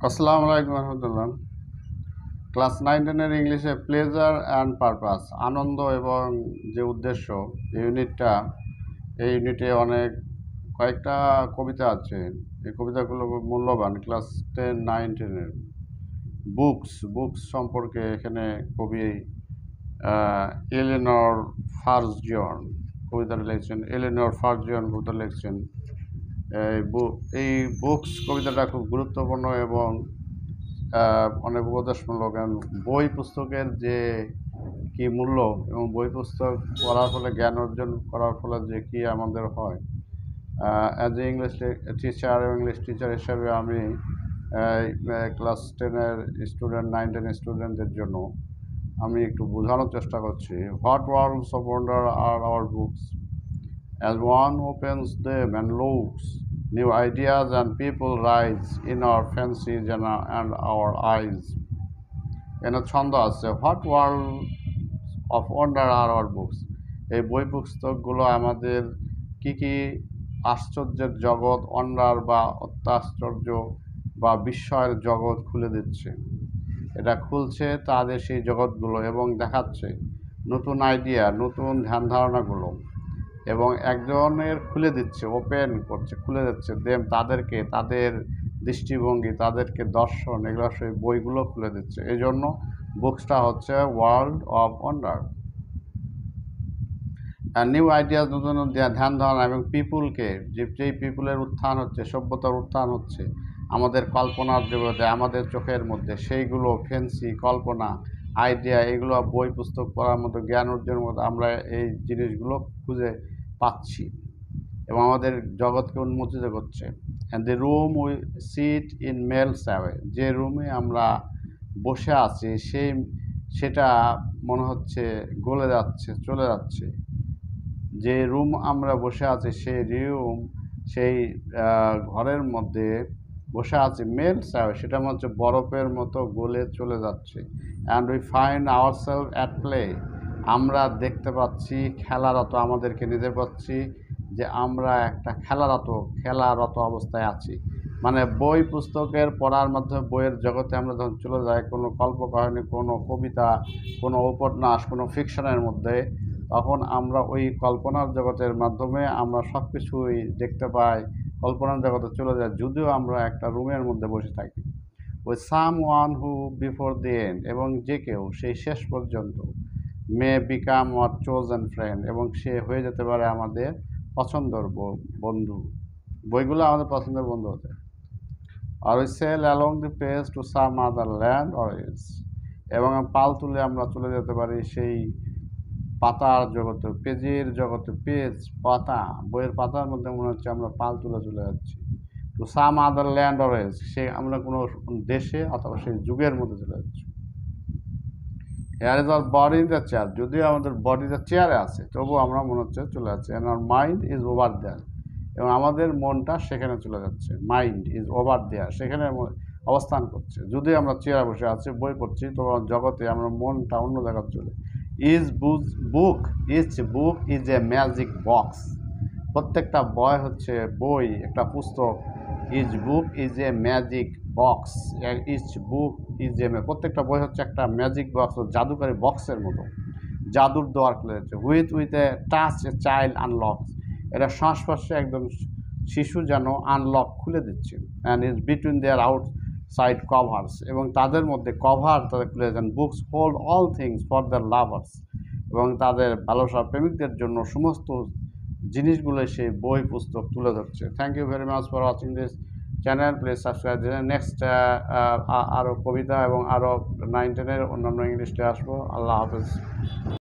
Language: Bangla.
আসসালামু আলাইকুম রহমতুল্লাহ। ক্লাস 9-10 ইংলিশে প্লেজার অ্যান্ড পারপাস, আনন্দ এবং যে উদ্দেশ্য, এই ইউনিটে কয়েকটা কবিতা আছে। এই কবিতাগুলো খুব মূল্যবান। ক্লাস 10, 9, 10-এর বুকস সম্পর্কে এখানে কবি এলেনর ফার্জিয়ন কবিতাটা লিখছেন। কবিতা লিখছেন। এই বুকস কবিতাটা খুব গুরুত্বপূর্ণ এবং অনেক উপদেশমূলক। বই পুস্তকের যে কি মূল্য এবং বই পুস্তক পড়ার ফলে জ্ঞান অর্জন করার ফলে যে কি আমাদের হয়, অ্যাজ এ ইংলিশ টিচার এবং ইংলিশ টিচার হিসাবে আমি ক্লাস 10-এর স্টুডেন্ট, 9-10 স্টুডেন্টদের জন্য আমি একটু বোঝানোর চেষ্টা করছি। What worlds of wonder are our books, as one opens them and looks, new ideas and people rise in our fancies and our eyes. এখানে ছন্দ আছে, what world of wonder are our books. এই বই পুস্তকগুলো আমাদের কি আশ্চর্যের জগৎ, ওয়ান্ডার বা অত্যাশ্চর্য বা বিস্ময়ের জগৎ খুলে দিচ্ছে। এটা খুলছে তাদের সেই জগৎগুলো এবং দেখাচ্ছে নতুন আইডিয়া, নতুন ধ্যান ধারণাগুলো, এবং একজনের খুলে দিচ্ছে, ওপেন করছে, খুলে দিচ্ছে তাদেরকে, তাদের দৃষ্টিভঙ্গি, তাদেরকে দর্শন, এগুলো সেই বইগুলো খুলে দিচ্ছে। এই জন্য বুকসটা হচ্ছে world of wonder. New ideas, নতুন ধ্যান ধারণা, এবং পিপুলকে, যেই পিপুলের উত্থান হচ্ছে, সভ্যতার উত্থান হচ্ছে আমাদের কল্পনার জগতে, আমাদের চোখের মধ্যে, সেইগুলো ফ্যান্সি, কল্পনা, আইডিয়া, এগুলো বই পুস্তক পড়ার মতো, জ্ঞান অর্জনের মতো আমরা এই জিনিসগুলো খুঁজে পাচ্ছি এবং আমাদের জগৎকে উন্মোচিত করছে। And the room we sit in melts away, যে রুমে আমরা বসে আছি সেটা মনে হচ্ছে গলে যাচ্ছে, চলে যাচ্ছে। যে রুম আমরা বসে আছি সেই ঘরের মধ্যে বসে আছি, মেলস অ্যাওয়ে, সেটা মনে হচ্ছে বরফের মতো গলে চলে যাচ্ছে। And we find ourself at play, আমরা দেখতে পাচ্ছি খেলারত, আমাদেরকে নিজে পাচ্ছি যে আমরা একটা খেলারত অবস্থায় আছি। মানে বই পুস্তকের পড়ার মাধ্যমে, বইয়ের জগতে আমরা যখন চলে যাই, কোনো কল্পকাহিনী, কোনো কবিতা, কোনো উপন্যাস, কোনো ফিকশনের মধ্যে, তখন আমরা ওই কল্পনার জগতের মাধ্যমে আমরা সব কিছুই দেখতে পাই, কল্পনার জগতে চলে যাই, যদিও আমরা একটা রুমের মধ্যে বসে থাকি। ওই someone who before the end, এবং যে কেউ সেই শেষ পর্যন্ত, may become our chosen friend, এবং সে হয়ে যেতে পারে আমাদের পছন্দের বন্ধু। বইগুলো আমাদের পছন্দের বন্ধু হতে। আর ওই sail along the page to some other land or else, এবং পাল তুলে আমরা চলে যেতে পারি সেই পাতার জগতে, পেজের জগতে, পেজ, পাতা, বইয়ের পাতার মধ্যে মনে হচ্ছে আমরা পাল তুলে চলে যাচ্ছি to some other land or else, সে আমরা কোনো দেশে অথবা সেই যুগের মধ্যে চলে যাচ্ছি। Here is our body in the chair, যদিও আমাদের বডিটা চেয়ারে আছে, তবুও আমরা মনে হচ্ছে চলে যাচ্ছে। And our mind is over there, এবং আমাদের মনটা সেখানে চলে যাচ্ছে। মাইন্ড ইজ ওভার দেয়ার, সেখানে অবস্থান করছে। যদি আমরা চেয়ারে বসে আছি, বই পড়ছি, তো জগতে আমরা মনটা অন্য জায়গায় চলে। Each book is a magic box, প্রত্যেকটা বই হচ্ছে বই, একটা পুস্তক। Each book is a magic box, প্রত্যেকটা বই হচ্ছে একটা ম্যাজিক বক্স, জাদুকারী বক্সের মতো, জাদুর দোয়ার খুলে যাচ্ছে। With a touch a child unlocks, এটা সংস্পর্শে একদম শিশু যেন আনলক খুলে দিচ্ছে। And is between their outside covers, এবং তাদের মধ্যে কভার তাদের খুলে যাচ্ছেন। Books hold all things for the lovers, এবং তাদের ভালোবাসা প্রেমিকদের জন্য সমস্ত জিনিসগুলো সেই বই পুস্তক তুলে ধরছে। Thank you very much for watching this channel. Please subscribe. Next আরও কবিতা এবং আরও 9-10-এর অন্যান্য ইংলিশে আসবো। আল্লাহ হাফেজ।